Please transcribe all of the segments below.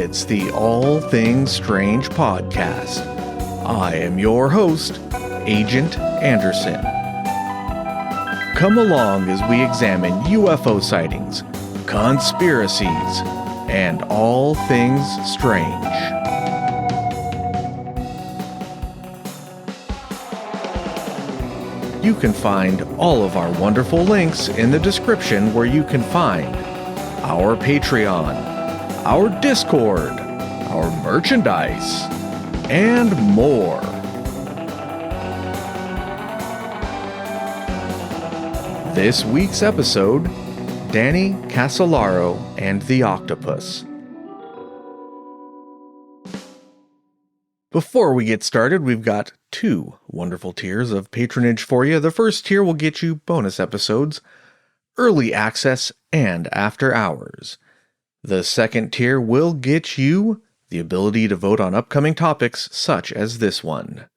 It's the All Things Strange podcast. I am your host, Agent Anderson. Come along as we examine UFO sightings, conspiracies, and all things strange. You can find all of our wonderful links in the description, where you can find our Patreon, our Discord, our merchandise, and more. This week's episode, Danny Casolaro and the Octopus. Before we get started, we've got two wonderful tiers of patronage for you. The first tier will get you bonus episodes, early access, and after hours. The second tier will get you the ability to vote on upcoming topics such as this one.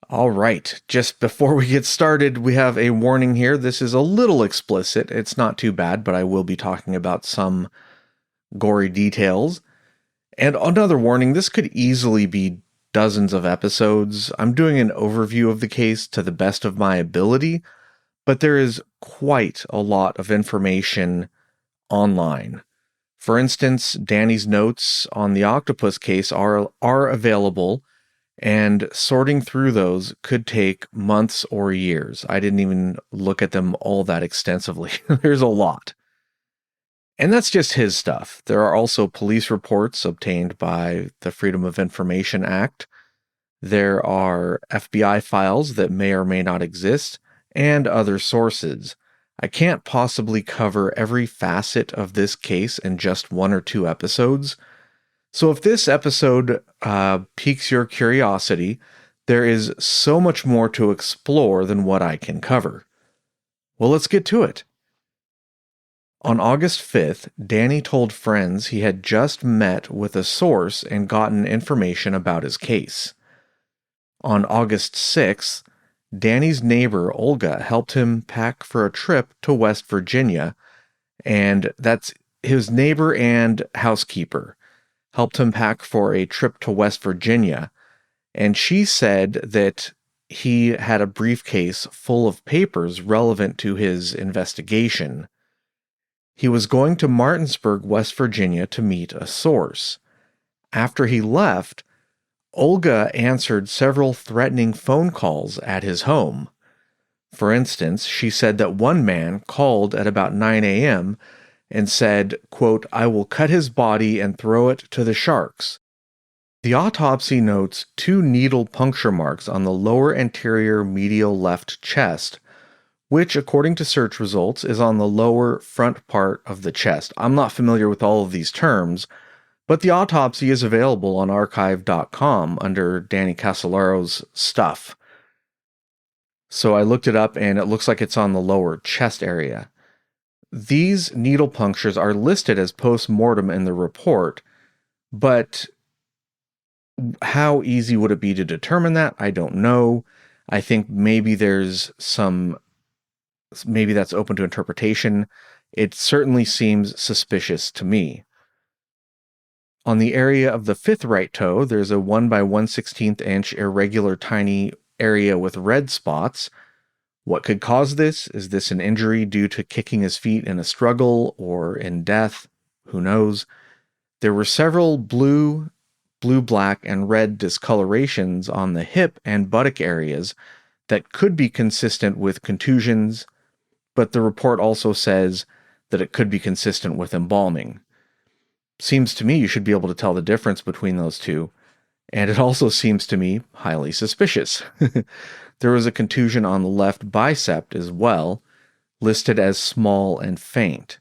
All right, just before we get started, we have a warning here. This is a little explicit. It's not too bad, but I will be talking about some gory details. And another warning, this could easily be dozens of episodes. I'm doing an overview of the case to the best of my ability, but there is quite a lot of information online. For instance, Danny's notes on the Octopus case are available, and sorting through those could take months or years. I didn't even look at them all that extensively. There's a lot. And that's just his stuff. There are also police reports obtained by the Freedom of Information Act. There are FBI files that may or may not exist, and other sources. I can't possibly cover every facet of this case in just one or two episodes. So if this episode piques your curiosity, there is so much more to explore than what I can cover. Well, let's get to it. On August 5th, Danny told friends he had just met with a source and gotten information about his case. On August 6th, Danny's neighbor, Olga, helped him pack for a trip to West Virginia, and that's his neighbor and housekeeper helped him pack for a trip to West Virginia, and she said that he had a briefcase full of papers relevant to his investigation. He was going to Martinsburg, West Virginia to meet a source. After he left, Olga answered several threatening phone calls at his home. For instance, she said that one man called at about 9 a.m. and said, quote, "I will cut his body and throw it to the sharks." The autopsy notes 2 needle puncture marks on the lower anterior medial left chest, which, according to search results, is on the lower front part of the chest. I'm not familiar with all of these terms, but the autopsy is available on archive.com under Danny Casolaro's stuff. So I looked it up, and it looks like it's on the lower chest area. These needle punctures are listed as post-mortem in the report, but how easy would it be to determine that? I don't know. I think maybe that's open to interpretation. It certainly seems suspicious to me. On the area of the 5th right toe, there's a 1 by 1/16 inch irregular tiny area with red spots. What could cause this? Is this an injury due to kicking his feet in a struggle or in death? Who knows? There were several blue, black, and red discolorations on the hip and buttock areas that could be consistent with contusions, but the report also says that it could be consistent with embalming. Seems to me you should be able to tell the difference between those two, and it also seems to me highly suspicious. There was a contusion on the left bicep as well, listed as small and faint.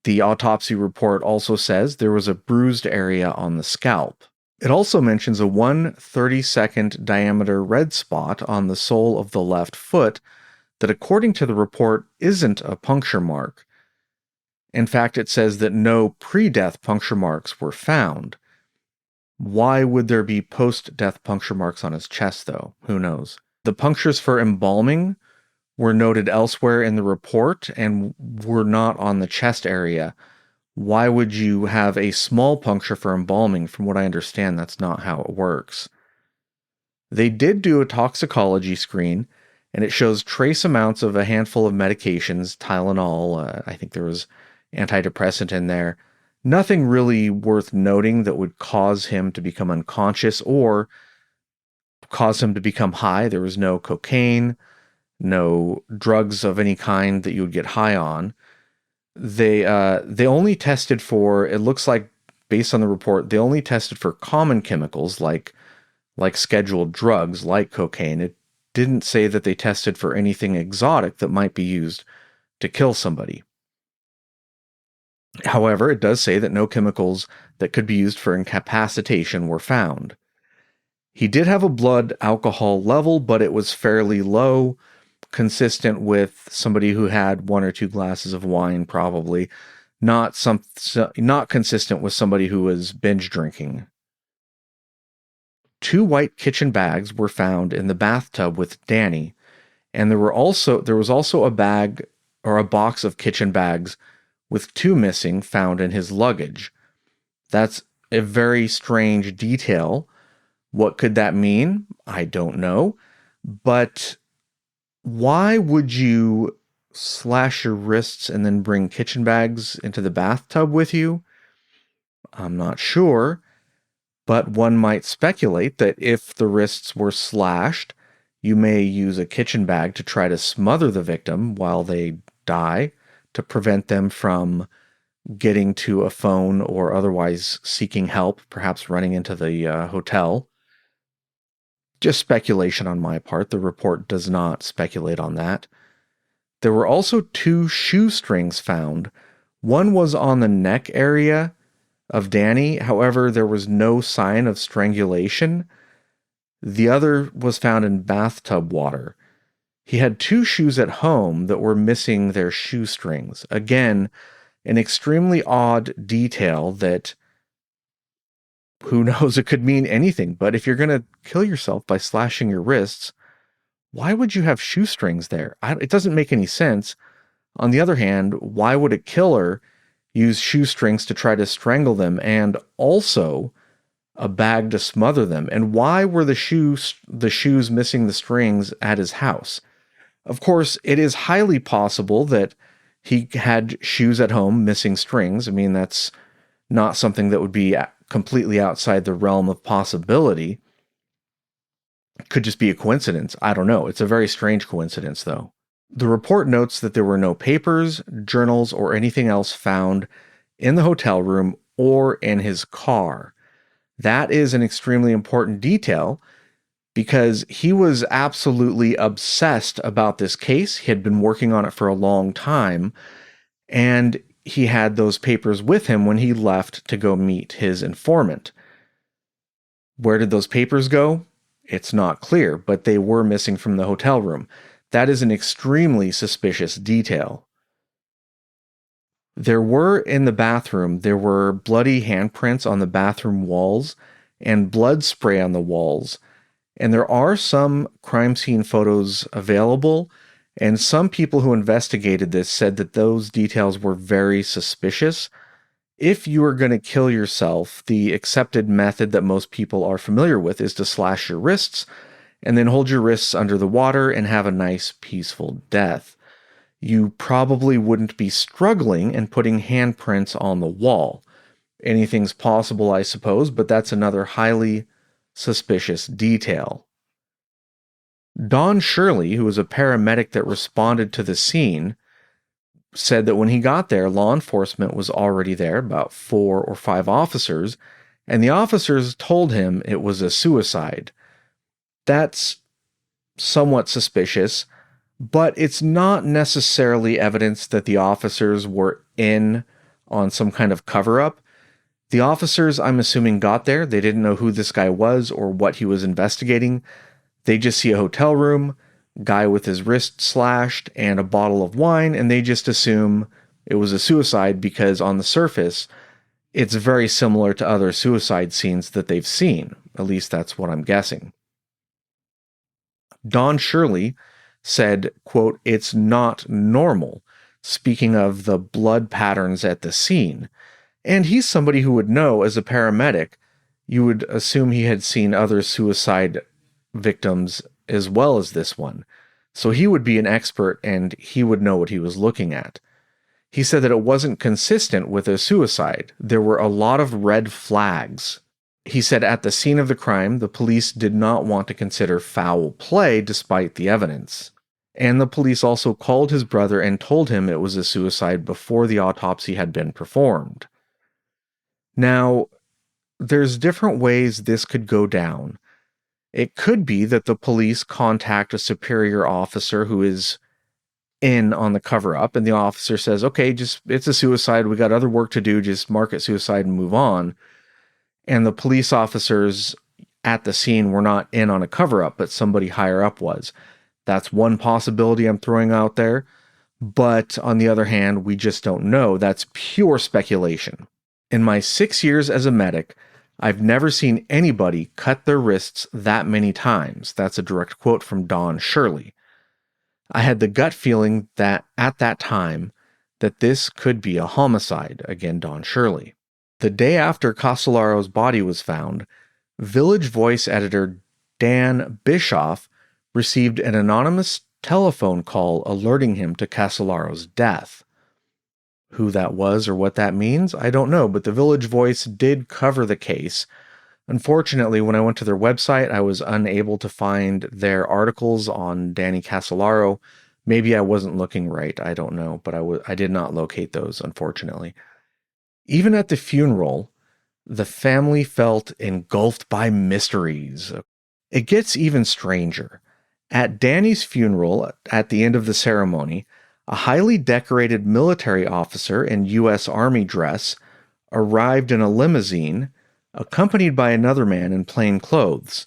The autopsy report also says there was a bruised area on the scalp. It also mentions a 1/32nd diameter red spot on the sole of the left foot that, according to the report, isn't a puncture mark. In fact, it says that no pre-death puncture marks were found. Why would there be post-death puncture marks on his chest, though? Who knows? The punctures for embalming were noted elsewhere in the report and were not on the chest area, Why would you have a small puncture for embalming? From what I understand, that's not how it works. They did do a toxicology screen, and it shows trace amounts of a handful of medications, Tylenol, I think there was antidepressant in there. Nothing really worth noting that would cause him to become unconscious or cause him to become high. There was no cocaine, no drugs of any kind that you would get high on. They only tested for, it looks like based on the report, they only tested for common chemicals like scheduled drugs like cocaine. It didn't say that they tested for anything exotic that might be used to kill somebody. However, it does say that no chemicals that could be used for incapacitation were found. He did have a blood alcohol level, but it was fairly low, consistent with somebody who had 1 or 2 glasses of wine, probably. Not consistent with somebody who was binge drinking. 2 white kitchen bags were found in the bathtub with Danny, and there was also a bag or a box of kitchen bags with 2 missing found in his luggage. That's a very strange detail. What could that mean? I don't know. But why would you slash your wrists and then bring kitchen bags into the bathtub with you? I'm not sure. But one might speculate that if the wrists were slashed, you may use a kitchen bag to try to smother the victim while they die to prevent them from getting to a phone or otherwise seeking help, perhaps running into the hotel. Just speculation on my part. The report does not speculate on that. There were also 2 shoestrings found. One was on the neck area of Danny. However, there was no sign of strangulation. The other was found in bathtub water. He had 2 shoes at home that were missing their shoestrings. Again, an extremely odd detail that, who knows, it could mean anything. But if you're going to kill yourself by slashing your wrists, why would you have shoestrings there? It doesn't make any sense. On the other hand, why would a killer use shoestrings to try to strangle them and also a bag to smother them? And why were the shoes missing the strings at his house? Of course, it is highly possible that he had shoes at home missing strings. I mean, that's not something that would be completely outside the realm of possibility. It could just be a coincidence. I don't know. It's a very strange coincidence, though. The report notes that there were no papers, journals, or anything else found in the hotel room or in his car. That is an extremely important detail because he was absolutely obsessed about this case. He had been working on it for a long time, and he had those papers with him when he left to go meet his informant. Where did those papers go? It's not clear, but they were missing from the hotel room. That is an extremely suspicious detail. There were bloody handprints on the bathroom walls and blood spray on the walls. And there are some crime scene photos available, and some people who investigated this said that those details were very suspicious. If you are going to kill yourself, the accepted method that most people are familiar with is to slash your wrists and then hold your wrists under the water and have a nice, peaceful death. You probably wouldn't be struggling and putting handprints on the wall. Anything's possible, I suppose, but that's another highly suspicious detail. Don Shirley, who was a paramedic that responded to the scene, said that when he got there, law enforcement was already there, about 4 or 5 officers, and the officers told him it was a suicide. That's somewhat suspicious, but it's not necessarily evidence that the officers were in on some kind of cover-up. The officers, I'm assuming, got there. They didn't know who this guy was or what he was investigating. They just see a hotel room, guy with his wrist slashed, and a bottle of wine, and they just assume it was a suicide because on the surface, it's very similar to other suicide scenes that they've seen. At least that's what I'm guessing. Don Shirley said, quote, "It's not normal. speaking of the blood patterns at the scene. And he's somebody who would know, as a paramedic, you would assume he had seen other suicide victims as well as this one. So he would be an expert and he would know what he was looking at. He said that it wasn't consistent with a suicide. There were a lot of red flags. He said at the scene of the crime, the police did not want to consider foul play despite the evidence. And the police also called his brother and told him it was a suicide before the autopsy had been performed. Now, there's different ways this could go down. It could be that the police contact a superior officer who is in on the cover-up, and the officer says, okay, it's a suicide, we got other work to do, just mark it suicide and move on. And the police officers at the scene were not in on a cover-up, but somebody higher up was. That's one possibility I'm throwing out there. But on the other hand, we just don't know. That's pure speculation. In my 6 years as a medic, I've never seen anybody cut their wrists that many times. That's a direct quote from Don Shirley. I had the gut feeling that at that time that this could be a homicide, again Don Shirley. The day after Casolaro's body was found, Village Voice editor Dan Bischoff received an anonymous telephone call alerting him to Casolaro's death. Who that was or what that means, I don't know, but the Village Voice did cover the case. Unfortunately, when I went to their website, I was unable to find their articles on Danny Casolaro. Maybe I wasn't looking right, I don't know, but I did not locate those, unfortunately. Even at the funeral, the family felt engulfed by mysteries. It gets even stranger. At Danny's funeral, at the end of the ceremony, a highly decorated military officer in U.S. Army dress arrived in a limousine, accompanied by another man in plain clothes.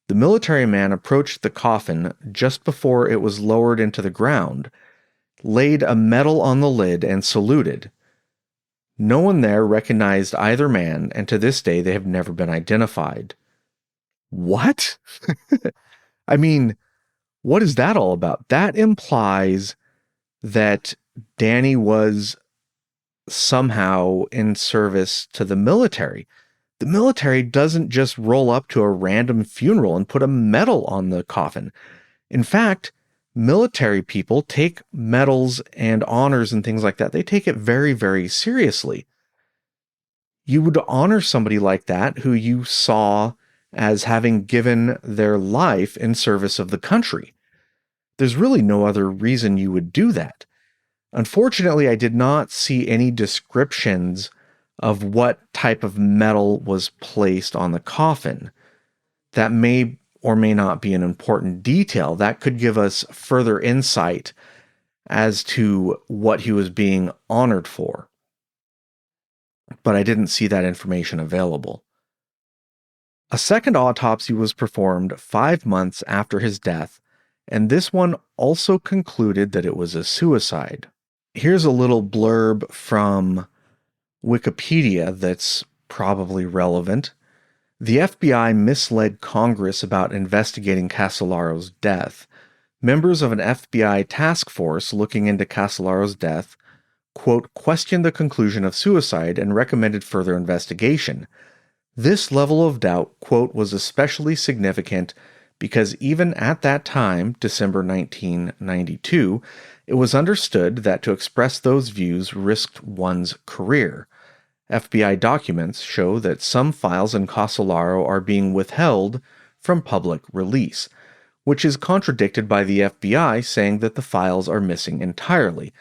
The military man approached the coffin just before it was lowered into the ground, laid a medal on the lid, and saluted. No one there recognized either man, and to this day they have never been identified. What? I mean, what is that all about? That implies that Danny was somehow in service to the military. The military doesn't just roll up to a random funeral and put a medal on the coffin. In fact, military people take medals and honors and things like that. They take it very, very seriously. You would honor somebody like that who you saw as having given their life in service of the country. There's really no other reason you would do that. Unfortunately, I did not see any descriptions of what type of metal was placed on the coffin. That may or may not be an important detail. That could give us further insight as to what he was being honored for. But I didn't see that information available. A second autopsy was performed 5 months after his death, and this one also concluded that it was a suicide. Here's a little blurb from Wikipedia that's probably relevant. The FBI misled Congress about investigating Casolaro's death. Members of an FBI task force looking into Casolaro's death, quote, questioned the conclusion of suicide and recommended further investigation. This level of doubt, quote, was especially significant because even at that time, December 1992, it was understood that to express those views risked one's career. FBI documents show that some files in Casolaro are being withheld from public release, which is contradicted by the FBI saying that the files are missing entirely.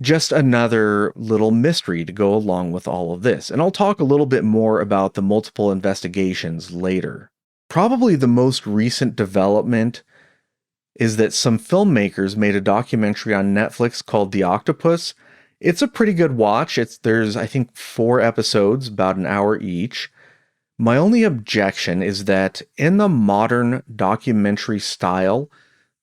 Just another little mystery to go along with all of this. And I'll talk a little bit more about the multiple investigations later. Probably the most recent development is that some filmmakers made a documentary on Netflix called The Octopus. It's a pretty good watch. There's, I think, 4 episodes, about an hour each. My only objection is that in the modern documentary style,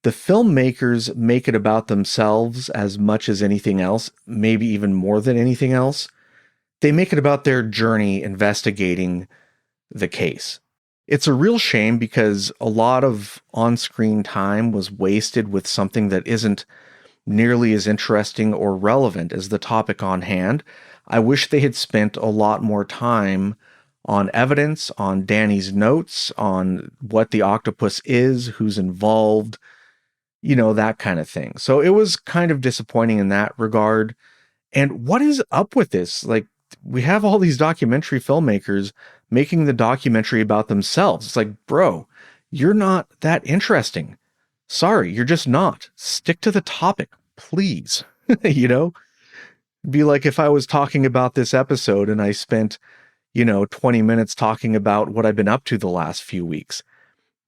the filmmakers make it about themselves as much as anything else, maybe even more than anything else. They make it about their journey investigating the case. It's a real shame because a lot of on-screen time was wasted with something that isn't nearly as interesting or relevant as the topic on hand. I wish they had spent a lot more time on evidence, on Danny's notes, on what the octopus is, who's involved, that kind of thing. So it was kind of disappointing in that regard. And what is up with this? Like, we have all these documentary filmmakers making the documentary about themselves. It's like, bro, you're not that interesting. Sorry, you're just not. Stick to the topic, please. Be like if I was talking about this episode and I spent, 20 minutes talking about what I've been up to the last few weeks.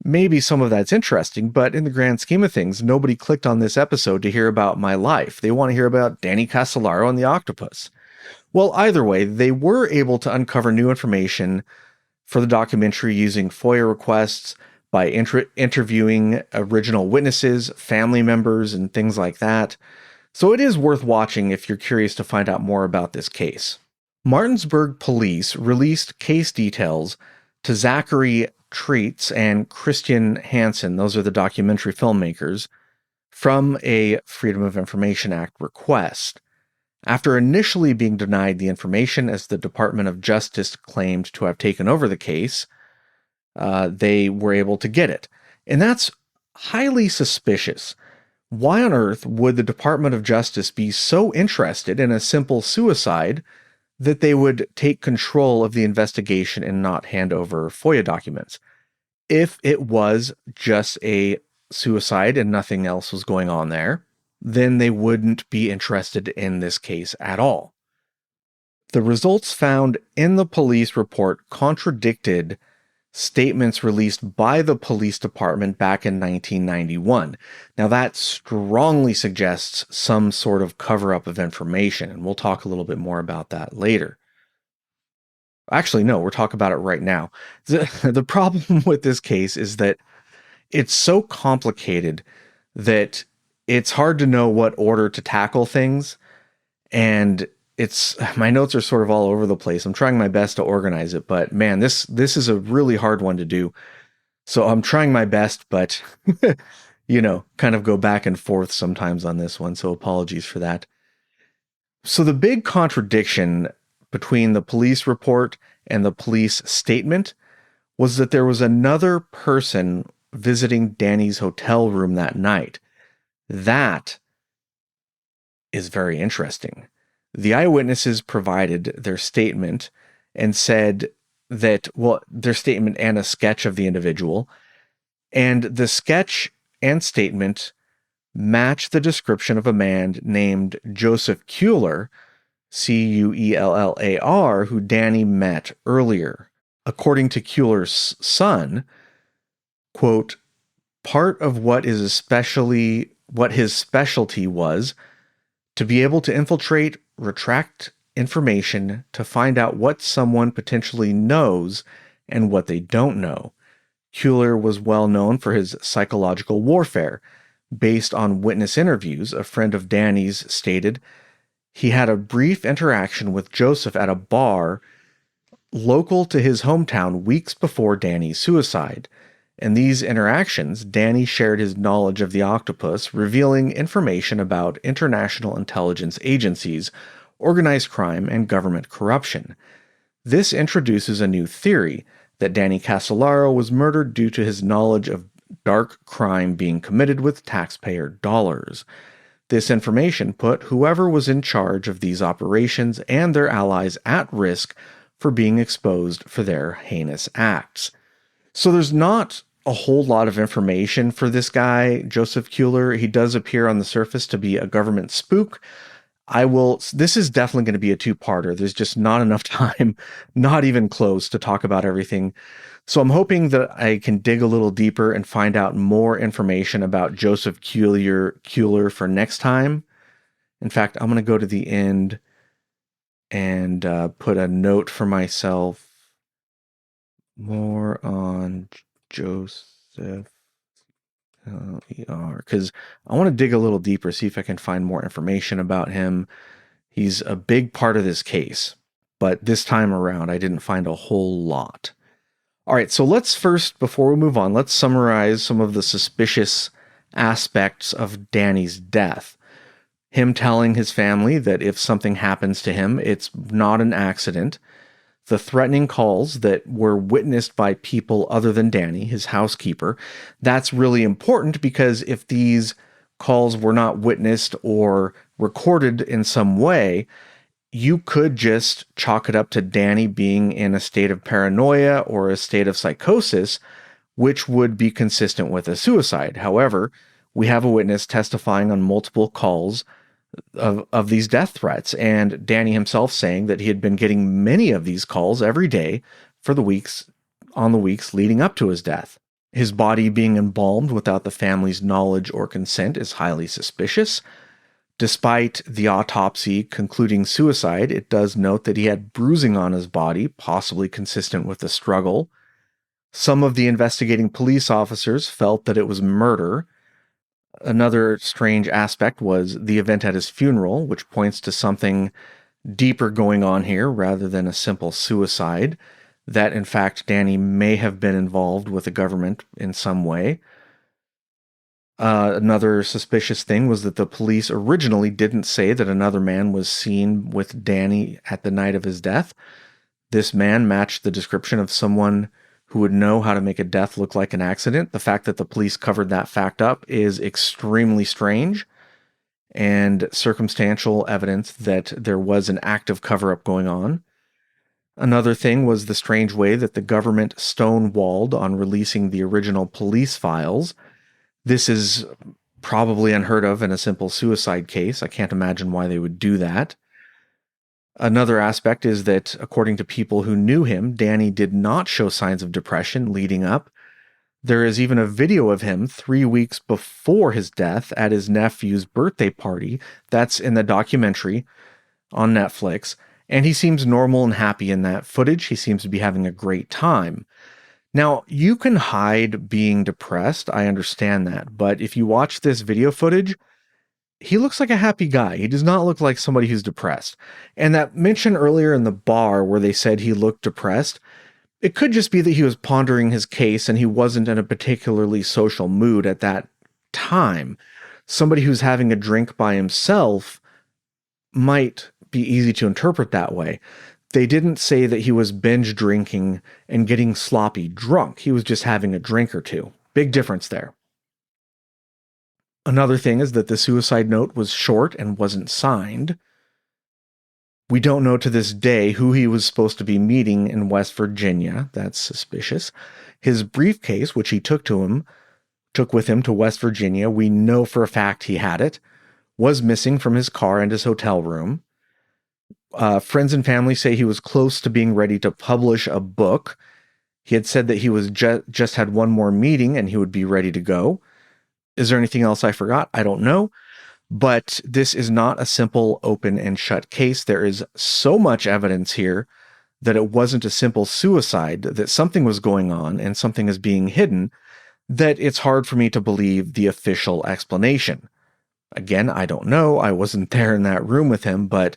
Maybe some of that's interesting, but in the grand scheme of things, nobody clicked on this episode to hear about my life. They want to hear about Danny Casolaro and the octopus. Well, either way, they were able to uncover new information for the documentary using FOIA requests, by interviewing original witnesses, family members, and things like that. So it is worth watching if you're curious to find out more about this case. Martinsburg police released case details to Zachary Treats and Christian Hansen, those are the documentary filmmakers, from a Freedom of Information Act request. After initially being denied the information as the Department of Justice claimed to have taken over the case, they were able to get it. And that's highly suspicious. Why on earth would the Department of Justice be so interested in a simple suicide that they would take control of the investigation and not hand over FOIA documents? If it was just a suicide and nothing else was going on there, then they wouldn't be interested in this case at all. The results found in the police report contradicted statements released by the police department back in 1991. Now, that strongly suggests some sort of cover-up of information, and we'll talk a little bit more about that later. Actually, no, we'll talk about it right now. The problem with this case is that it's so complicated that it's hard to know what order to tackle things, and my notes are sort of all over the place. I'm trying my best to organize it, but man, this is a really hard one to do. So I'm trying my best, but kind of go back and forth sometimes on this one. So apologies for that. So the big contradiction between the police report and the police statement was that there was another person visiting Danny's hotel room that night. That is very interesting. The eyewitnesses provided their statement and said that, their statement and a sketch of the individual, and the sketch and statement match the description of a man named Joseph Cuellar, Cuellar, who Danny met earlier. According to Cuellar's son, quote, part of what his specialty was to be able to infiltrate, retract information to find out what someone potentially knows and what they don't know. Cuellar was well known for his psychological warfare. Based on witness interviews, a friend of Danny's stated he had a brief interaction with Joseph at a bar local to his hometown weeks before Danny's suicide. In these interactions, Danny shared his knowledge of the octopus, revealing information about international intelligence agencies, organized crime, and government corruption. This introduces a new theory that Danny Casolaro was murdered due to his knowledge of dark crime being committed with taxpayer dollars. This information put whoever was in charge of these operations and their allies at risk for being exposed for their heinous acts. So there's not a whole lot of information for this guy, Joseph Cuellar. He does appear on the surface to be a government spook. This is definitely going to be a two-parter. There's just not enough time, not even close, to talk about everything. So I'm hoping that I can dig a little deeper and find out more information about Joseph Cuellar for next time. In fact, I'm going to go to the end and put a note for myself. More on Joseph because I want to dig a little deeper, see if I can find more information about him. He's a big part of this case, but this time around I didn't find a whole lot. All right, so let's first, before we move on, let's summarize some of the suspicious aspects of Danny's death. him telling his family that if something happens to him, it's not an accident. The threatening calls that were witnessed by people other than Danny, his housekeeper. That's really important because if these calls were not witnessed or recorded in some way, you could just chalk it up to Danny being in a state of paranoia or a state of psychosis, which would be consistent with a suicide. However, we have a witness testifying on multiple calls of these death threats, and Danny himself saying that he had been getting many of these calls every day for the weeks leading up to his death. His body being embalmed without the family's knowledge or consent is highly suspicious. Despite the autopsy concluding suicide, it does note that he had bruising on his body, possibly consistent with the struggle. Some of the investigating police officers felt that it was murder. Another strange aspect was the event at his funeral, which points to something deeper going on here rather than a simple suicide, that in fact Danny may have been involved with the government in some way. Another suspicious thing was that the police originally didn't say that another man was seen with Danny at the night of his death. This man matched the description of someone who would know how to make a death look like an accident. The fact that the police covered that fact up is extremely strange, and circumstantial evidence that there was an active cover-up going on. Another thing was the strange way that the government stonewalled on releasing the original police files. This is probably unheard of in a simple suicide case. I can't imagine why they would do that. Another aspect is that, according to people who knew him, Danny did not show signs of depression leading up. There is even a video of him 3 weeks before his death at his nephew's birthday party. That's in the documentary on Netflix. And he seems normal and happy in that footage. He seems to be having a great time. Now, you can hide being depressed. I understand that. But if you watch this video footage, he looks like a happy guy. He does not look like somebody who's depressed. And that mention earlier in the bar where they said he looked depressed, it could just be that he was pondering his case and he wasn't in a particularly social mood at that time. Somebody who's having a drink by himself might be easy to interpret that way. They didn't say that he was binge drinking and getting sloppy drunk. He was just having a drink or two. Big difference there. Another thing is that the suicide note was short and wasn't signed. We don't know to this day who he was supposed to be meeting in West Virginia. That's suspicious. His briefcase, which he took with him to West Virginia, we know for a fact he had it, was missing from his car and his hotel room. Friends and family say he was close to being ready to publish a book. He had said that he was just had one more meeting and he would be ready to go. Is there anything else I forgot? I don't know. But this is not a simple open and shut case. There is so much evidence here that it wasn't a simple suicide, that something was going on and something is being hidden, that it's hard for me to believe the official explanation. Again, I don't know. I wasn't there in that room with him, but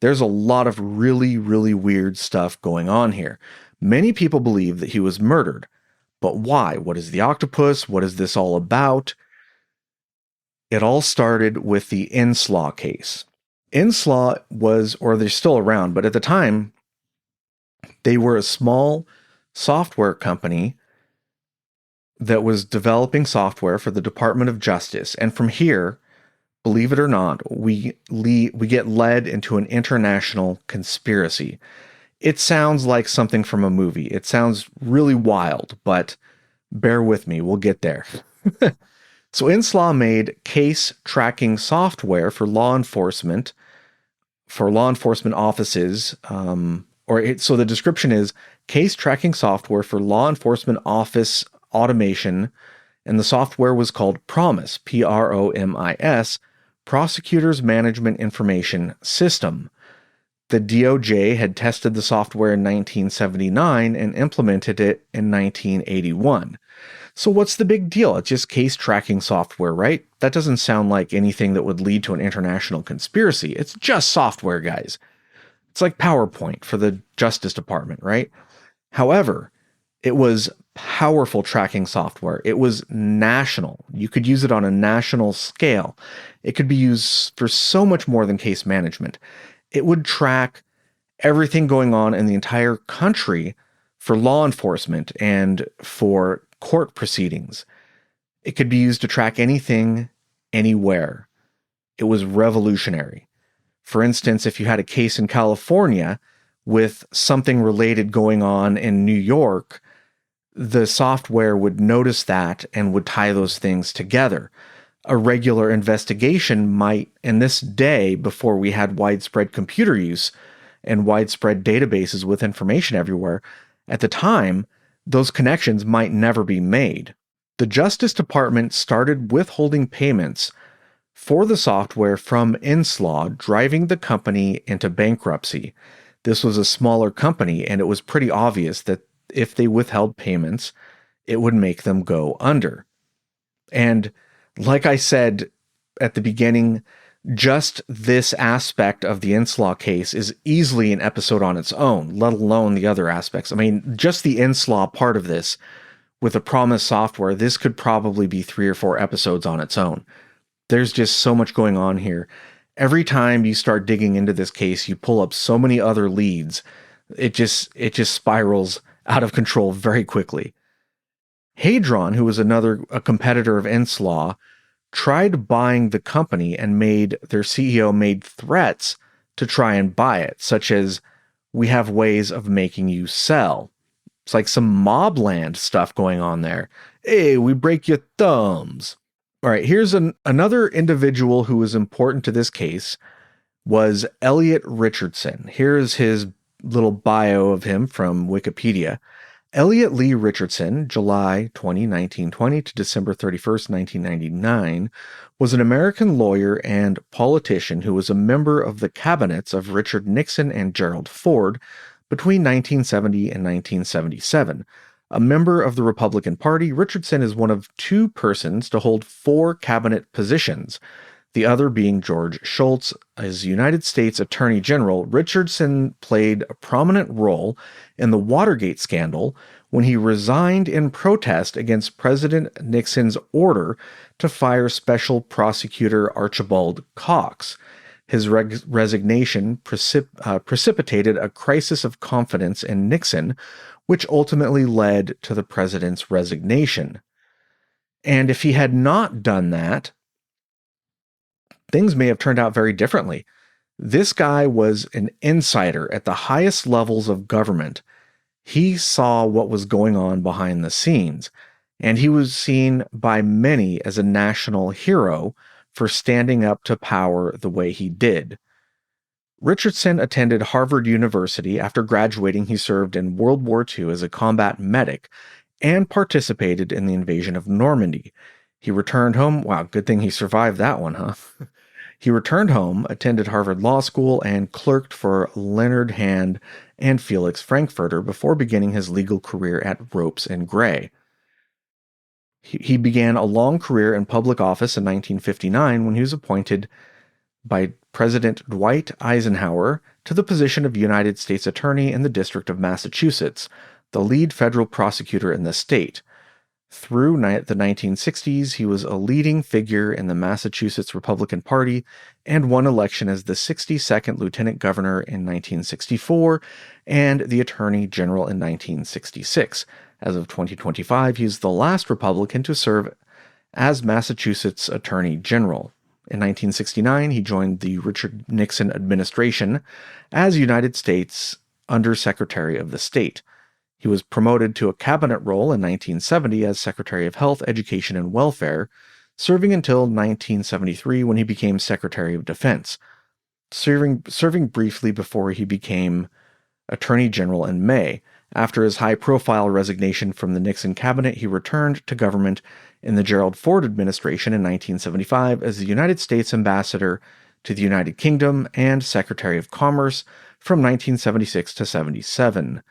there's a lot of really, really weird stuff going on here. Many people believe that he was murdered. But why? What is the octopus? What is this all about? It all started with the Inslaw case. Inslaw was, or they're still around, but at the time, they were a small software company that was developing software for the Department of Justice. And from here, believe it or not, we get led into an international conspiracy. It sounds like something from a movie. It sounds really wild, but bear with me, we'll get there. So Inslaw made case tracking software for law enforcement offices. So the description is case tracking software for law enforcement office automation, and the software was called PROMIS, PROMIS, Prosecutors Management Information System. The DOJ had tested the software in 1979 and implemented it in 1981. So what's the big deal? It's just case tracking software, right? That doesn't sound like anything that would lead to an international conspiracy. It's just software, guys. It's like PowerPoint for the Justice Department, right? However, it was powerful tracking software. It was national. You could use it on a national scale. It could be used for so much more than case management. It would track everything going on in the entire country for law enforcement and for court proceedings. It could be used to track anything, anywhere. It was revolutionary. For instance, if you had a case in California with something related going on in New York, the software would notice that and would tie those things together. A regular investigation might, in this day, before we had widespread computer use and widespread databases with information everywhere, at the time, those connections might never be made. The Justice Department started withholding payments for the software from Inslaw, driving the company into bankruptcy. This was a smaller company, and it was pretty obvious that if they withheld payments, it would make them go under. And like I said at the beginning, just this aspect of the Inslaw case is easily an episode on its own, let alone the other aspects. I mean, just the Inslaw part of this with the Promise software, this could probably be 3 or 4 episodes on its own. There's just so much going on here. Every time you start digging into this case, you pull up so many other leads. It just spirals out of control very quickly. Hadron, who was a competitor of Inslaw, tried buying the company and their CEO made threats to try and buy it, such as, "We have ways of making you sell." It's like some Mobland stuff going on there. "Hey, we break your thumbs." All right, here's another individual who was important to this case was Elliot Richardson. Here's his little bio of him from Wikipedia. Elliot Lee Richardson, July 20, 1920 to December 31st, 1999, was an American lawyer and politician who was a member of the cabinets of Richard Nixon and Gerald Ford between 1970 and 1977. A member of the Republican Party, Richardson is one of 2 persons to hold 4 cabinet positions, the other being George Shultz. As United States Attorney General, Richardson played a prominent role in the Watergate scandal when he resigned in protest against President Nixon's order to fire Special Prosecutor Archibald Cox. His resignation precipitated a crisis of confidence in Nixon, which ultimately led to the president's resignation. And if he had not done that, things may have turned out very differently. This guy was an insider at the highest levels of government. He saw what was going on behind the scenes, and he was seen by many as a national hero for standing up to power the way he did. Richardson attended Harvard University. After graduating, he served in World War II as a combat medic and participated in the invasion of Normandy. He returned home. Wow, good thing he survived that one, huh? He returned home, attended Harvard Law School, and clerked for Leonard Hand and Felix Frankfurter before beginning his legal career at Ropes and Gray. He began a long career in public office in 1959 when he was appointed by President Dwight Eisenhower to the position of United States Attorney in the District of Massachusetts, the lead federal prosecutor in the state. Through the 1960s, he was a leading figure in the Massachusetts Republican Party and won election as the 62nd Lieutenant Governor in 1964 and the Attorney General in 1966. As of 2025, he is the last Republican to serve as Massachusetts Attorney General. In 1969, he joined the Richard Nixon administration as United States Undersecretary of the State. He was promoted to a cabinet role in 1970 as Secretary of Health, Education, and Welfare, serving until 1973 when he became Secretary of Defense, serving briefly before he became Attorney General in May. After his high-profile resignation from the Nixon cabinet, he returned to government in the Gerald Ford administration in 1975 as the United States Ambassador to the United Kingdom and Secretary of Commerce from 1976 to 77.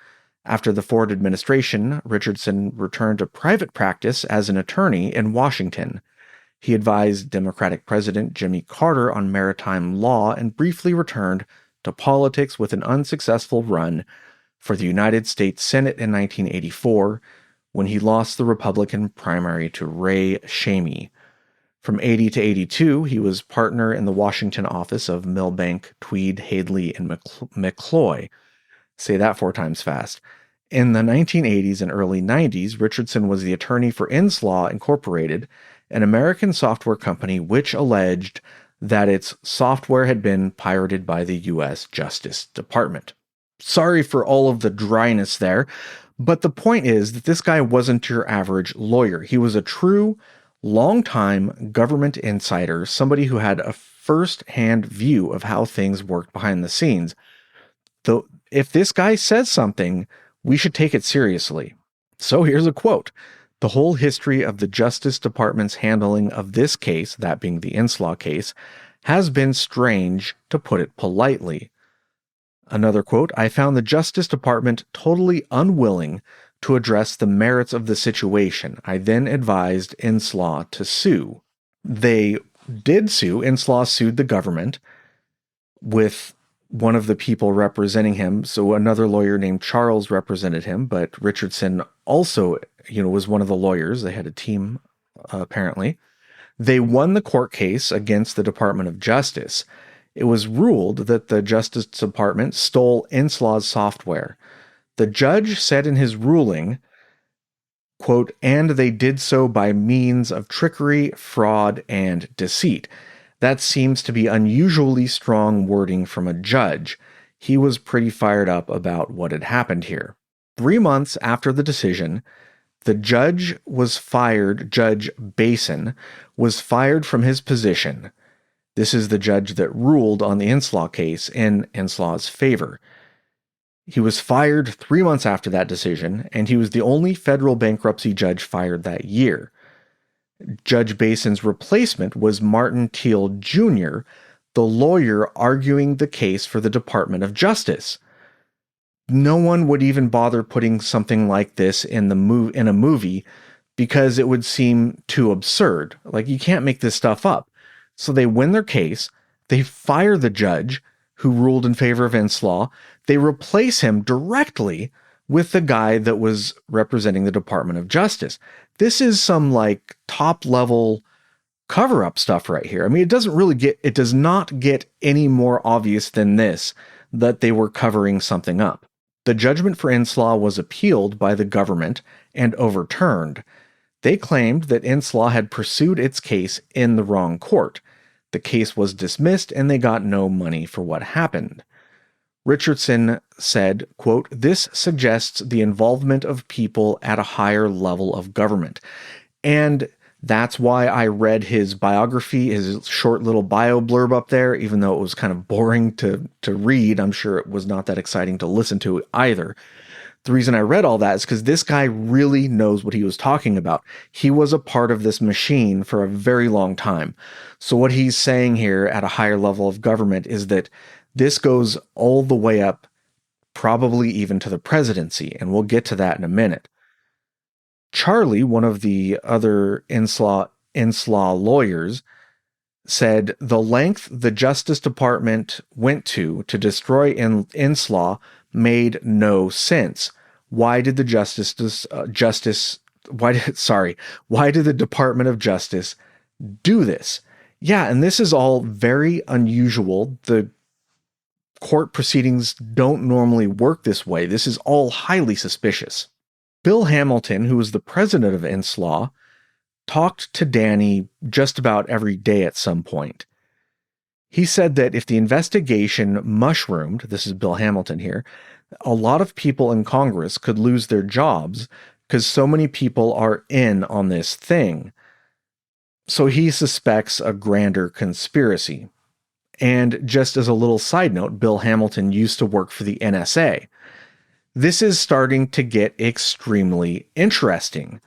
After the Ford administration, Richardson returned to private practice as an attorney in Washington. He advised Democratic President Jimmy Carter on maritime law and briefly returned to politics with an unsuccessful run for the United States Senate in 1984, when he lost the Republican primary to Ray Shamey. From 80 to 82, he was partner in the Washington office of Milbank, Tweed, Hadley, and McCloy. Say that 4 times fast. In the 1980s and early 90s, Richardson was the attorney for Inslaw Incorporated, an American software company which alleged that its software had been pirated by the U.S. Justice Department. Sorry for all of the dryness there, but the point is that this guy wasn't your average lawyer. He was a true, long-time government insider, somebody who had a first-hand view of how things worked behind the scenes. Though, if this guy says something, we should take it seriously. So here's a quote. The whole history of the Justice Department's handling of this case, that being the Inslaw case, has been strange, to put it politely. Another quote, I found the Justice Department totally unwilling to address the merits of the situation. I then advised Inslaw to sue. They did sue. Inslaw sued the government with one of the people representing him. So another lawyer named Charles represented him, but Richardson also, was one of the lawyers. They had a team, apparently. They won the court case against the Department of Justice. It was ruled that the Justice Department stole Inslaw's software. The judge said in his ruling, quote, and they did so by means of trickery, fraud, and deceit. That seems to be unusually strong wording from a judge. He was pretty fired up about what had happened here. 3 months after the decision, the judge was fired. Judge Basin was fired from his position. This is the judge that ruled on the Inslaw case in Inslaw's favor. He was fired 3 months after that decision, and he was the only federal bankruptcy judge fired that year. Judge Basin's replacement was Martin Teal Jr., the lawyer arguing the case for the Department of Justice. No one would even bother putting something like this in a movie because it would seem too absurd. Like, you can't make this stuff up. So they win their case, they fire the judge who ruled in favor of Inslaw, they replace him directly with the guy that was representing the Department of Justice. This is some top level cover-up stuff right here. I mean, it does not get any more obvious than this, that they were covering something up. The judgment for Inslaw was appealed by the government and overturned. They claimed that Inslaw had pursued its case in the wrong court. The case was dismissed and they got no money for what happened. Richardson said, quote, this suggests the involvement of people at a higher level of government. And that's why I read his biography, his short little bio blurb up there, even though it was kind of boring to read. I'm sure it was not that exciting to listen to either. The reason I read all that is because this guy really knows what he was talking about. He was a part of this machine for a very long time. So what he's saying here at a higher level of government is that this goes all the way up, probably even to the presidency, and we'll get to that in a minute. Charlie, one of the other Inslaw lawyers, said the length the Justice Department went to destroy Inslaw made no sense. Why did the why did the Department of Justice do this? Yeah, and this is all very unusual. The court proceedings don't normally work this way. This is all highly suspicious. Bill Hamilton, who was the president of Inslaw, talked to Danny just about every day at some point. He said that if the investigation mushroomed, this is Bill Hamilton here, a lot of people in Congress could lose their jobs because so many people are in on this thing. So he suspects a grander conspiracy. And just as a little side note, Bill Hamilton used to work for the NSA. This is starting to get extremely interesting.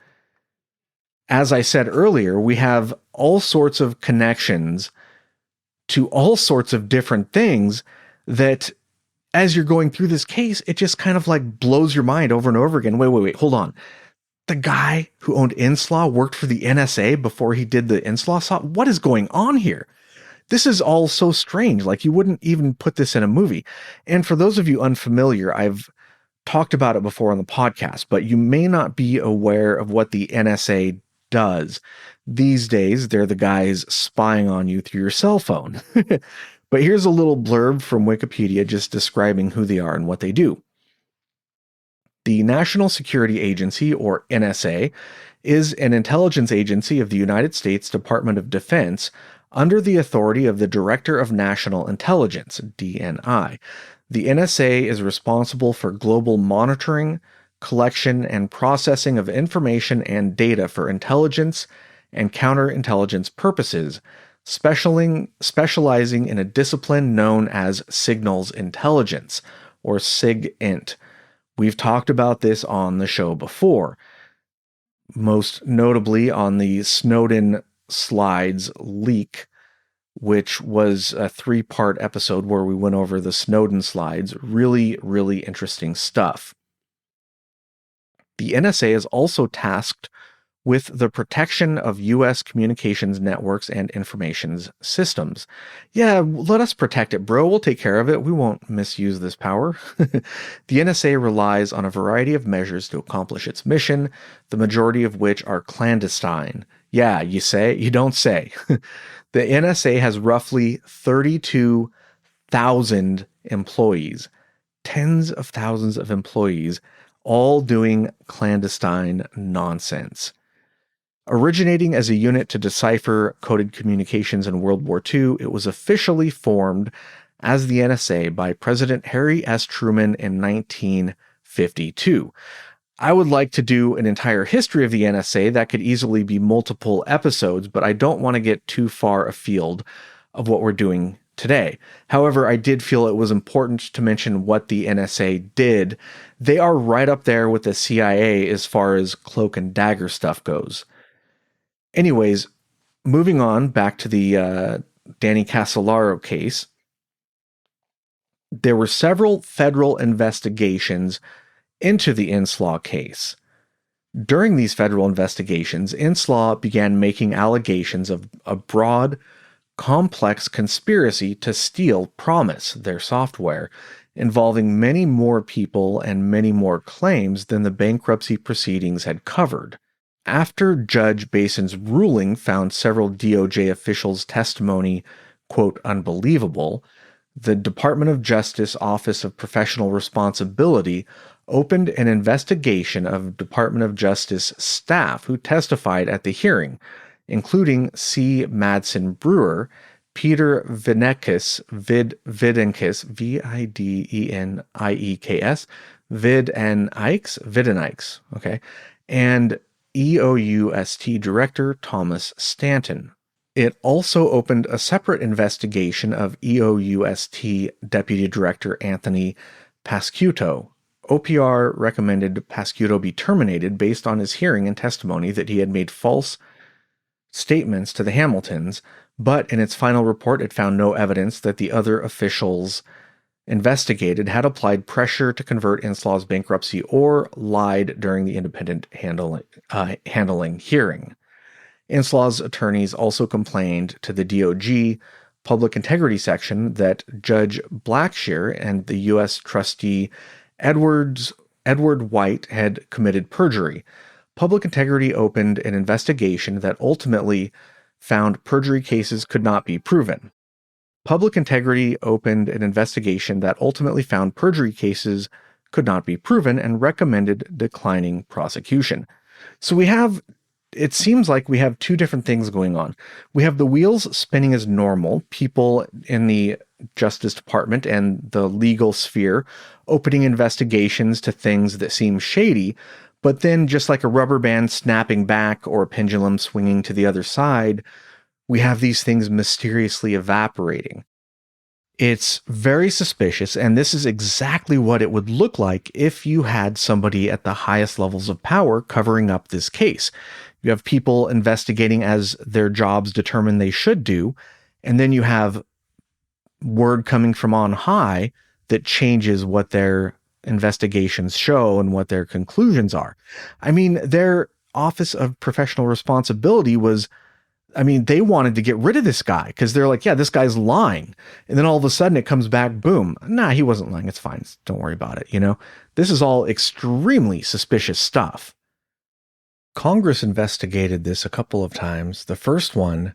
As I said earlier, we have all sorts of connections to all sorts of different things that, as you're going through this case, it just kind of blows your mind over and over again. Wait, hold on. The guy who owned Inslaw worked for the NSA before he did the Inslaw software? What is going on here? This is all so strange. You wouldn't even put this in a movie. And for those of you unfamiliar, I've talked about it before on the podcast, but you may not be aware of what the NSA does. These days, they're the guys spying on you through your cell phone. But here's a little blurb from Wikipedia just describing who they are and what they do. The National Security Agency, or NSA, is an intelligence agency of the United States Department of Defense under the authority of the Director of National Intelligence, DNI. The NSA is responsible for global monitoring, collection, and processing of information and data for intelligence and counterintelligence purposes, specializing in a discipline known as signals intelligence, or SIGINT. We've talked about this on the show before, most notably on the Snowden Slides leak, which was a 3-part episode where we went over the Snowden Slides. Really, really interesting stuff. The NSA is also tasked with the protection of U.S. communications networks and information systems. Yeah, let us protect it, bro. We'll take care of it. We won't misuse this power. The NSA relies on a variety of measures to accomplish its mission, the majority of which are clandestine. Yeah, you say, you don't say. The NSA has roughly 32,000 employees, tens of thousands of employees, all doing clandestine nonsense. Originating as a unit to decipher coded communications in World War II, it was officially formed as the NSA by President Harry S. Truman in 1952. I would like to do an entire history of the NSA. That could easily be multiple episodes, but I don't want to get too far afield of what we're doing today. However, I did feel it was important to mention what the NSA did. They are right up there with the CIA as far as cloak and dagger stuff goes. Anyways, moving on back to the Danny Casolaro case, there were several federal investigations into the Inslaw case. During these federal investigations, Inslaw began making allegations of a broad, complex conspiracy to steal Promise, their software, involving many more people and many more claims than the bankruptcy proceedings had covered. After Judge Bason's ruling found several DOJ officials' testimony, quote, unbelievable, the Department of Justice Office of Professional Responsibility opened an investigation of Department of Justice staff who testified at the hearing, including C. Madsen Brewer, Peter Videnkis, Videnkis, Videnieks, Videnikes, okay, and EOUST Director Thomas Stanton. It also opened a separate investigation of EOUST Deputy Director Anthony Pascuto. OPR recommended Pascuto be terminated based on his hearing and testimony that he had made false statements to the Hamiltons, but in its final report it found no evidence that the other officials investigated had applied pressure to convert Inslaw's bankruptcy or lied during the independent handling hearing. Inslaw's attorneys also complained to the DOJ Public Integrity Section that Judge Blackshear and the U.S. trustee Edward White had committed perjury. Public Integrity opened an investigation that ultimately found perjury cases could not be proven. Public Integrity opened an investigation that ultimately found perjury cases could not be proven and recommended declining prosecution. So it seems like we have two different things going on. We have the wheels spinning as normal, people in the Justice Department and the legal sphere opening investigations to things that seem shady, but then just like a rubber band snapping back or a pendulum swinging to the other side, we have these things mysteriously evaporating. It's very suspicious, and this is exactly what it would look like if you had somebody at the highest levels of power covering up this case. You have people investigating as their jobs determine they should do, and then you have word coming from on high that changes what their investigations show and what their conclusions are. I mean, their Office of Professional Responsibility was I mean, they wanted to get rid of this guy because they're like, yeah, this guy's lying. And then all of a sudden it comes back, boom. Nah, he wasn't lying. It's fine. Don't worry about it. This is all extremely suspicious stuff. Congress investigated this a couple of times. The first one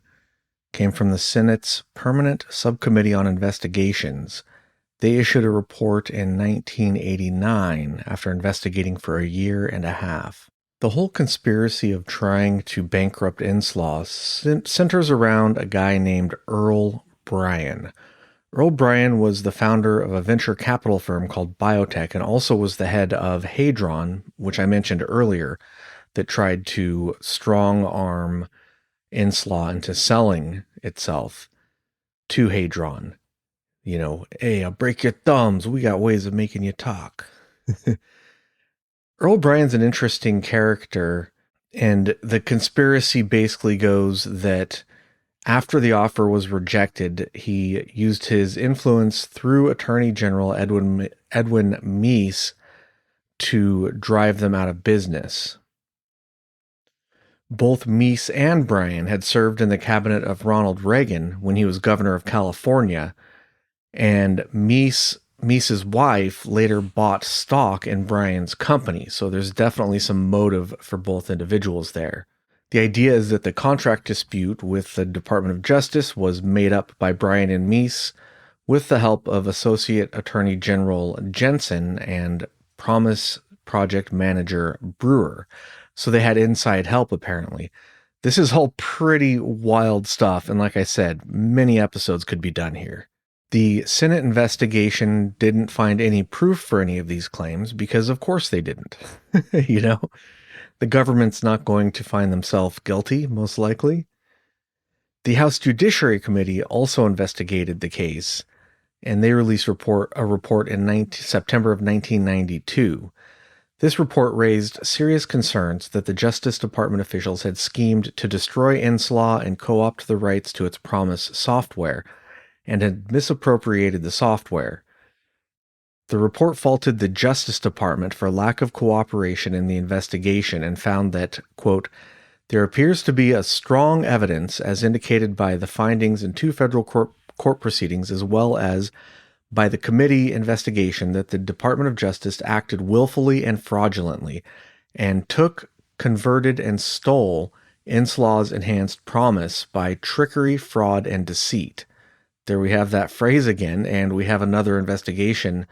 came from the Senate's Permanent Subcommittee on Investigations. They issued a report in 1989 after investigating for a year and a half. The whole conspiracy of trying to bankrupt Inslaw centers around a guy named Earl Bryan. Earl Bryan was the founder of a venture capital firm called Biotech and also was the head of Hadron, which I mentioned earlier, that tried to strong-arm Inslaw into selling itself to Hadron. Hey, I'll break your thumbs. We got ways of making you talk. Earl Bryan's an interesting character, and the conspiracy basically goes that after the offer was rejected, he used his influence through Attorney General Edwin Meese to drive them out of business. Both Meese and Bryan had served in the cabinet of Reagan when he was governor of California, and Meese's wife later bought stock in Bryan's company, so there's definitely some motive for both individuals there. The idea is that the contract dispute with the Department of Justice was made up by Bryan and Meese with the help of Associate Attorney General Jensen and Promise Project Manager Brewer. So they had inside help, apparently. This is all pretty wild stuff, and like I said, many episodes could be done here. The Senate investigation didn't find any proof for any of these claims because, of course, they didn't. The government's not going to find themselves guilty, most likely. The House Judiciary Committee also investigated the case, and they released a report in September of 1992. This report raised serious concerns that the Justice Department officials had schemed to destroy Inslaw and co-opt the rights to its Promise software, and had misappropriated the software. The report faulted the Justice Department for lack of cooperation in the investigation and found that, quote, there appears to be a strong evidence, as indicated by the findings in 2 federal court proceedings, as well as by the committee investigation, that the Department of Justice acted willfully and fraudulently and took, converted, and stole Inslaw's enhanced promise by trickery, fraud, and deceit. There we have that phrase again, and we have another investigation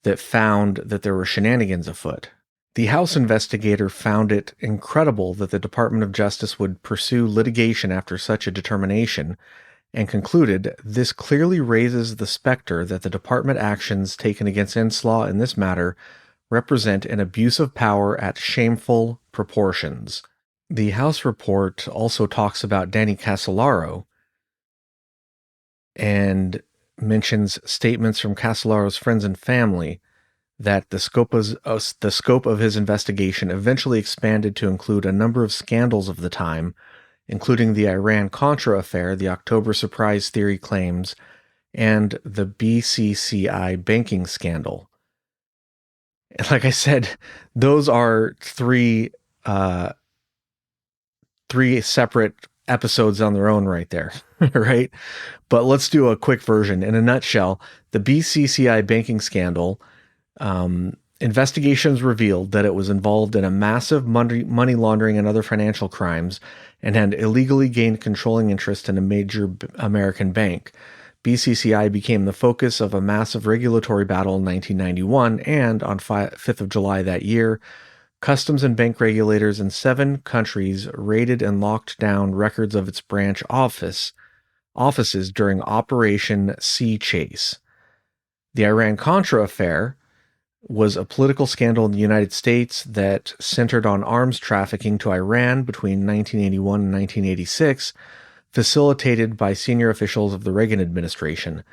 that found that there were shenanigans afoot. The House investigator found it incredible that the Department of Justice would pursue litigation after such a determination, and concluded this clearly raises the specter that the department actions taken against Inslaw in this matter represent an abuse of power at shameful proportions. The House report also talks about Danny Casolaro and mentions statements from Casolaro's friends and family that the scope of his investigation eventually expanded to include a number of scandals of the time, including the Iran-Contra affair, the October surprise theory claims, and the BCCI banking scandal. Like I said, those are three separate episodes on their own right there, right? But let's do a quick version. In a nutshell, the BCCI banking scandal, investigations revealed that it was involved in a massive money laundering and other financial crimes and had illegally gained controlling interest in a major American bank. BCCI became the focus of a massive regulatory battle in 1991, and on 5th of July that year, customs and bank regulators in 7 countries raided and locked down records of its branch offices during Operation Sea Chase. The Iran-Contra affair was a political scandal in the United States that centered on arms trafficking to Iran between 1981 and 1986, facilitated by senior officials of the Reagan administration.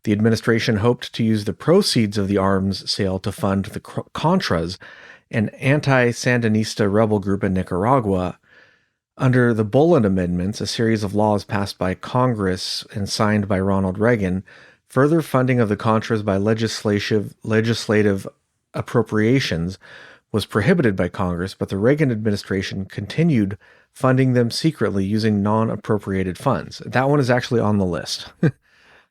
The administration hoped to use the proceeds of the arms sale to fund the Contras, an anti-Sandinista rebel group in Nicaragua. Under the Boland Amendments, a series of laws passed by Congress and signed by Ronald Reagan, further funding of the Contras by legislative appropriations was prohibited by Congress, but the Reagan administration continued funding them secretly using non-appropriated funds. That one is actually on the list.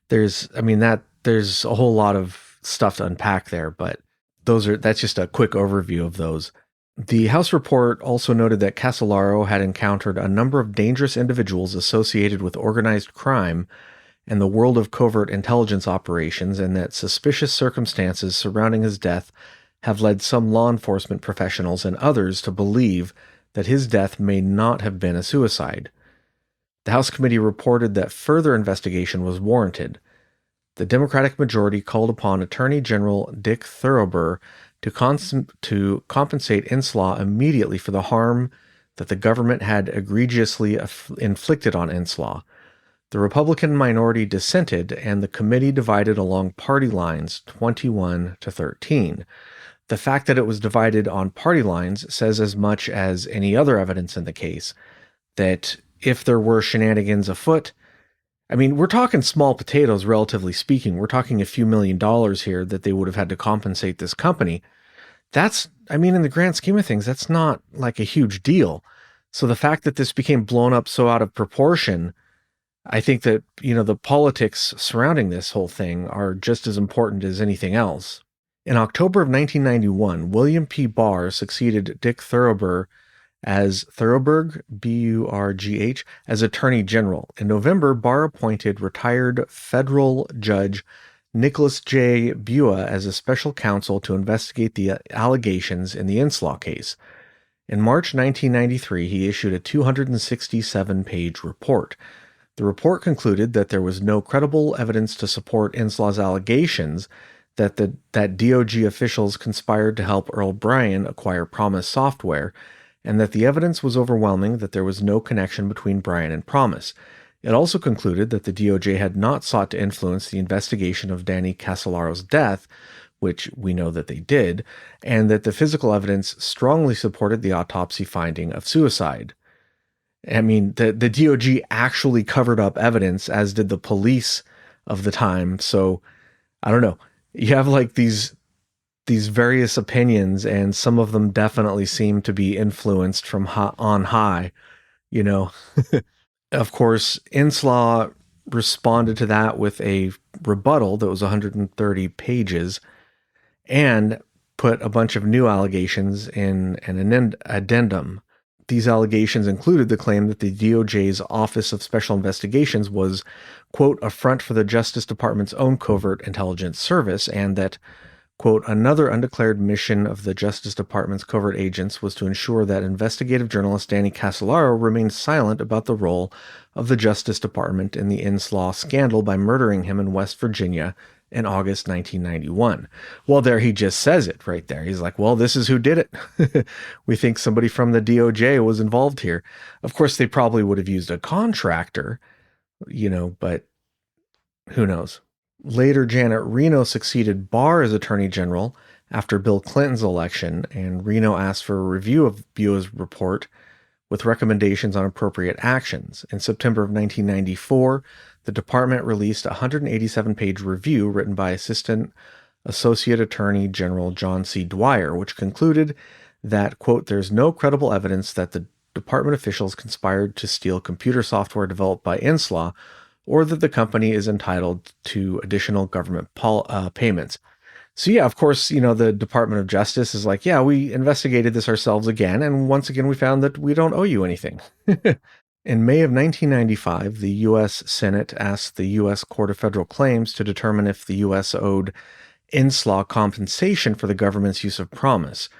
There's a whole lot of stuff to unpack there, but that's just a quick overview of those. The House report also noted that Casolaro had encountered a number of dangerous individuals associated with organized crime and the world of covert intelligence operations, and that suspicious circumstances surrounding his death have led some law enforcement professionals and others to believe that his death may not have been a suicide. The House committee reported that further investigation was warranted. The Democratic majority called upon Attorney General Dick Thurber to compensate Inslaw immediately for the harm that the government had egregiously inflicted on Inslaw. The Republican minority dissented, and the committee divided along party lines 21 to 13. The fact that it was divided on party lines says as much as any other evidence in the case, that if there were shenanigans afoot, we're talking small potatoes, relatively speaking. We're talking a few $1 million here that they would have had to compensate this company. In the grand scheme of things, that's not like a huge deal. So the fact that this became blown up so out of proportion, I think that, the politics surrounding this whole thing are just as important as anything else. In October of 1991, William P. Barr succeeded Dick Thurber as Burgh, as Attorney General. In November, Barr appointed retired federal judge Nicholas J. Bua as a special counsel to investigate the allegations in the Inslaw case. In March 1993, he issued a 267-page report. The report concluded that there was no credible evidence to support Inslaw's allegations that DOJ officials conspired to help Earl Bryan acquire Promise software, and that the evidence was overwhelming that there was no connection between Bryan and Promise. It also concluded that the DOJ had not sought to influence the investigation of Danny Casolaro's death, which we know that they did, and that the physical evidence strongly supported the autopsy finding of suicide. The DOJ actually covered up evidence, as did the police of the time, so I don't know. You have these various opinions, and some of them definitely seem to be influenced from on high, Of course, Inslaw responded to that with a rebuttal that was 130 pages and put a bunch of new allegations in an addendum. These allegations included the claim that the DOJ's Office of Special Investigations was, quote, a front for the Justice Department's own covert intelligence service, and that, quote, another undeclared mission of the Justice Department's covert agents was to ensure that investigative journalist Danny Casolaro remained silent about the role of the Justice Department in the Inslaw scandal by murdering him in West Virginia in August 1991. Well, there he just says it right there. He's like, well, this is who did it. We think somebody from the DOJ was involved here. Of course, they probably would have used a contractor, but who knows? Later, Janet Reno succeeded Barr as Attorney General after Bill Clinton's election, and Reno asked for a review of Bua's report with recommendations on appropriate actions. In September of 1994, the department released a 187-page review written by Assistant Associate Attorney General John C. Dwyer, which concluded that, quote, there's no credible evidence that the department officials conspired to steal computer software developed by Inslaw, or that the company is entitled to additional government payments. So yeah, of course, the Department of Justice is like, yeah, we investigated this ourselves again, and once again we found that we don't owe you anything. In May of 1995, the U.S. Senate asked the U.S. Court of Federal Claims to determine if the U.S. owed Inslaw compensation for the government's use of Promise.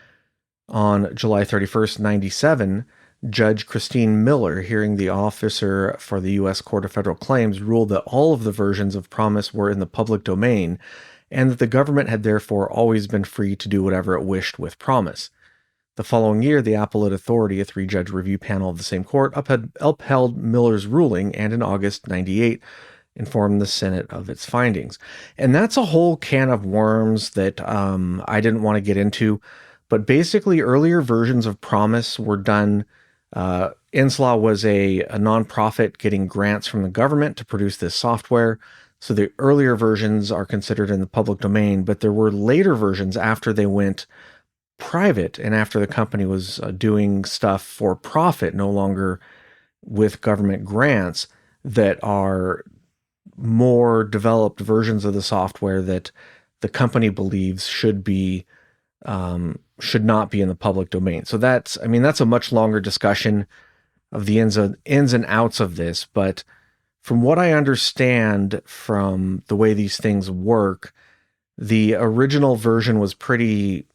On July 31st, 1997, Judge Christine Miller, hearing the officer for the U.S. Court of Federal Claims, ruled that all of the versions of Promise were in the public domain, and that the government had therefore always been free to do whatever it wished with Promise. The following year, the Appellate Authority, a 3-judge review panel of the same court, upheld Miller's ruling, and in August 1998, informed the Senate of its findings. And that's a whole can of worms that I didn't want to get into, but basically earlier versions of Promise were done. Inslaw was a nonprofit getting grants from the government to produce this software. So the earlier versions are considered in the public domain, but there were later versions after they went private and after the company was doing stuff for profit, no longer with government grants, that are more developed versions of the software that the company believes should not be in the public domain. So that's a much longer discussion of the ins and outs of this. But from what I understand from the way these things work, the original version was pretty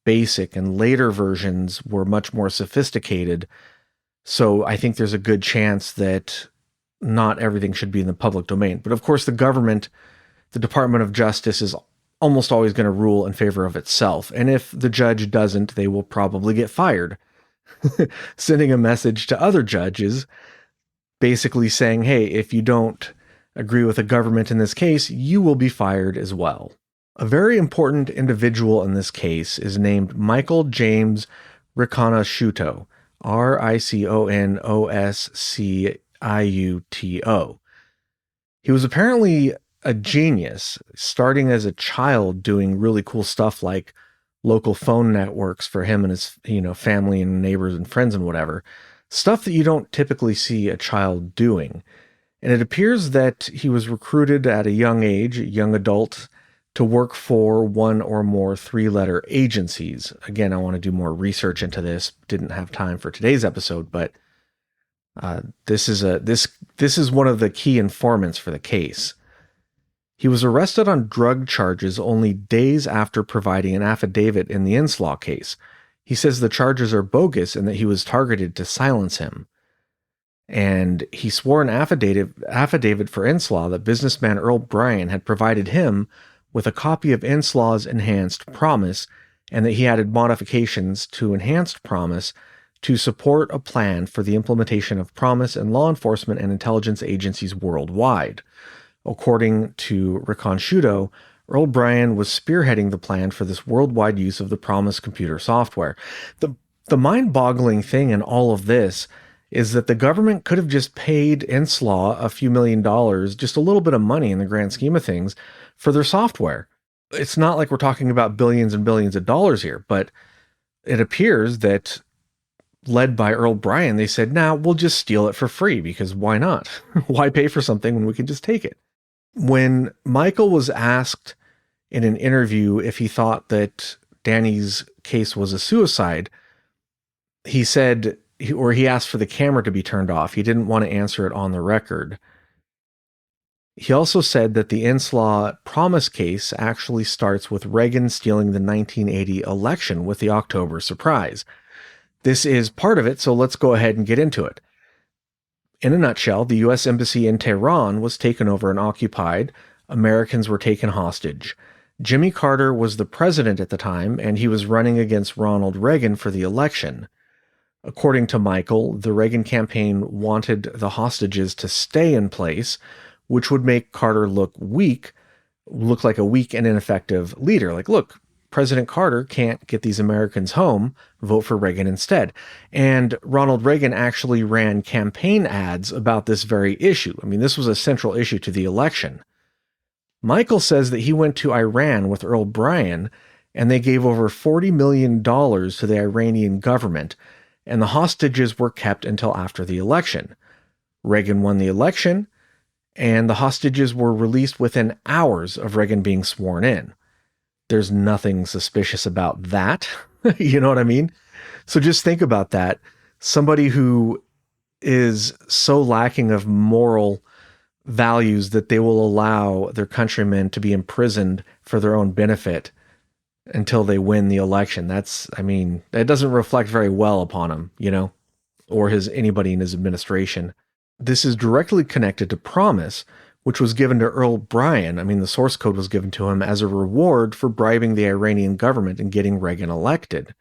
basic and later versions were much more sophisticated. So I think there's a good chance that not everything should be in the public domain. But of course, the government, the Department of Justice, is almost always going to rule in favor of itself. And if the judge doesn't, they will probably get fired, sending a message to other judges basically saying, hey, if you don't agree with the government in this case, you will be fired as well. A very important individual in this case is named Michael James Riconosciuto, Riconosciuto. He was apparently a genius, starting as a child doing really cool stuff like local phone networks for him and his, family and neighbors and friends and whatever. Stuff that you don't typically see a child doing. And it appears that he was recruited at a young age, a young adult, to work for one or more three-letter agencies. Again, I want to do more research into this. Didn't have time for today's episode, but this is one of the key informants for the case. He was arrested on drug charges only days after providing an affidavit in the Inslaw case. He says the charges are bogus and that he was targeted to silence him. And he swore an affidavit for Inslaw that businessman Earl Bryan had provided him with a copy of Inslaw's enhanced promise, and that he added modifications to enhanced promise to support a plan for the implementation of promise in law enforcement and intelligence agencies worldwide. According to Riconosciuto, Earl Bryan was spearheading the plan for this worldwide use of the promise computer software. The mind-boggling thing in all of this is that the government could have just paid Inslaw a few $1,000,000, just a little bit of money in the grand scheme of things, for their software. It's not like we're talking about billions and billions of dollars here, but it appears that, led by Earl Bryan, they said, nah, we'll just steal it for free, because why not? Why pay for something when we can just take it? When Michael was asked in an interview if he thought that Danny's case was a suicide, he said, or he asked for the camera to be turned off. He didn't want to answer it on the record. He also said that the Inslaw promise case actually starts with Reagan stealing the 1980 election with the October surprise. This is part of it, so let's go ahead and get into it. In a nutshell, the U.S. Embassy in Tehran was taken over and occupied. Americans were taken hostage. Jimmy Carter was the president at the time, and he was running against Ronald Reagan for the election. According to Michael, the Reagan campaign wanted the hostages to stay in place, which would make Carter look like a weak and ineffective leader. Like, look, President Carter can't get these Americans home, vote for Reagan instead. And Ronald Reagan actually ran campaign ads about this very issue. I mean, this was a central issue to the election. Michael says that he went to Iran with Earl Bryan, and they gave over $40 million to the Iranian government, and the hostages were kept until after the election. Reagan won the election, and the hostages were released within hours of Reagan being sworn in. There's nothing suspicious about that. You know what I mean? So just think about that. Somebody who is so lacking of moral values that they will allow their countrymen to be imprisoned for their own benefit until they win the election. That doesn't reflect very well upon him, or anybody in his administration. This is directly connected to Promise, which was given to Earl Bryan. The source code was given to him as a reward for bribing the Iranian government and getting Reagan elected.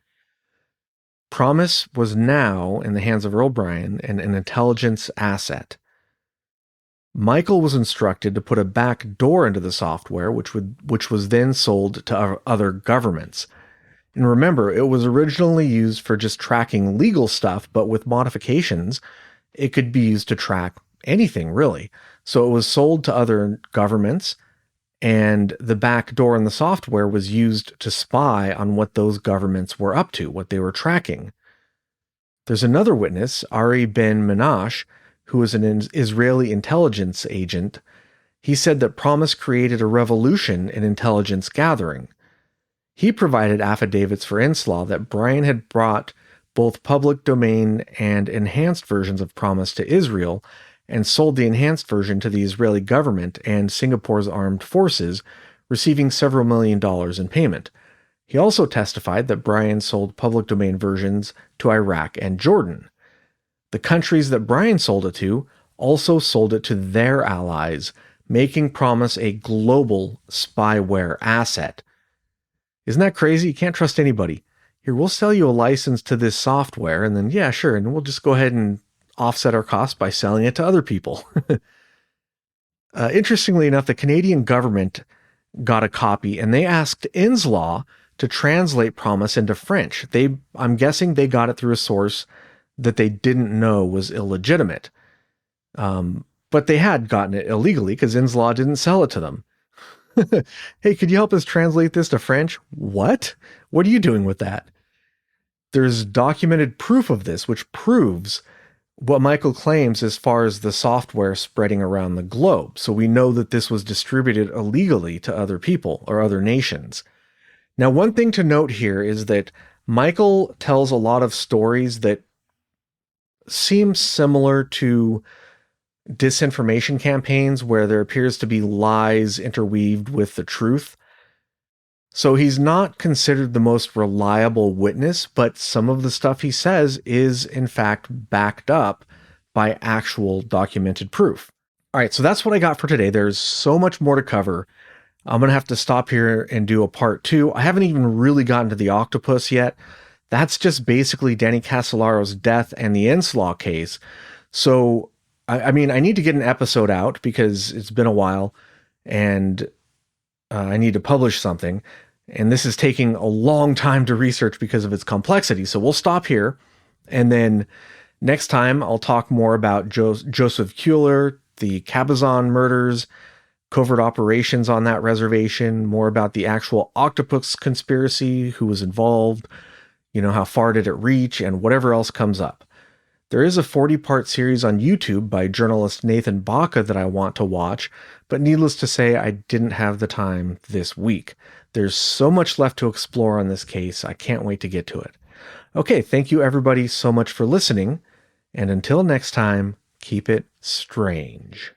Promise was now in the hands of Earl Bryan and an intelligence asset. Michael was instructed to put a back door into the software, which was then sold to other governments. And remember, it was originally used for just tracking legal stuff, but with modifications, it could be used to track anything, really. So it was sold to other governments, And the back door in the software was used to spy on what those governments were up to, what they were tracking. There's another witness, Ari Ben Menash, who was an Israeli intelligence agent. He said that Promise created a revolution in intelligence gathering. He provided affidavits for Inslaw that Brian had brought both public domain and enhanced versions of Promise to Israel and sold the enhanced version to the Israeli government and Singapore's armed forces, receiving several $1 million in payment. He also testified that Brian sold public domain versions to Iraq and Jordan. The countries that Brian sold it to also sold it to their allies, making Promise a global spyware asset. Isn't that crazy? You can't trust anybody. Here, we'll sell you a license to this software, and then, yeah, sure, and we'll just go ahead and offset our costs by selling it to other people. Interestingly enough, the Canadian government got a copy, and they asked Inslaw to translate Promise into French. I'm guessing they got it through a source that they didn't know was illegitimate. But they had gotten it illegally because Inslaw didn't sell it to them. Hey, could you help us translate this to French? What? What are you doing with that? There's documented proof of this, which proves what Michael claims as far as the software spreading around the globe. So we know that this was distributed illegally to other people or other nations. Now, one thing to note here is that Michael tells a lot of stories that seem similar to disinformation campaigns where there appears to be lies interweaved with the truth. So he's not considered the most reliable witness, but some of the stuff he says is in fact backed up by actual documented proof. All right, so that's what I got for today. There's so much more to cover. I'm going to have to stop here and do a part 2. I haven't even really gotten to the Octopus yet. That's just basically Danny Casolaro's death and the Inslaw case. So, I mean, I need to get an episode out because it's been a while and I need to publish something. And this is taking a long time to research because of its complexity. So we'll stop here. And then next time I'll talk more about Joseph Kuehler, the Cabazon murders, covert operations on that reservation, more about the actual Octopus conspiracy, who was involved, how far did it reach, and whatever else comes up. There is a 40-part series on YouTube by journalist Nathan Baca that I want to watch, but needless to say, I didn't have the time this week. There's so much left to explore on this case, I can't wait to get to it. Okay, thank you everybody so much for listening, and until next time, keep it strange.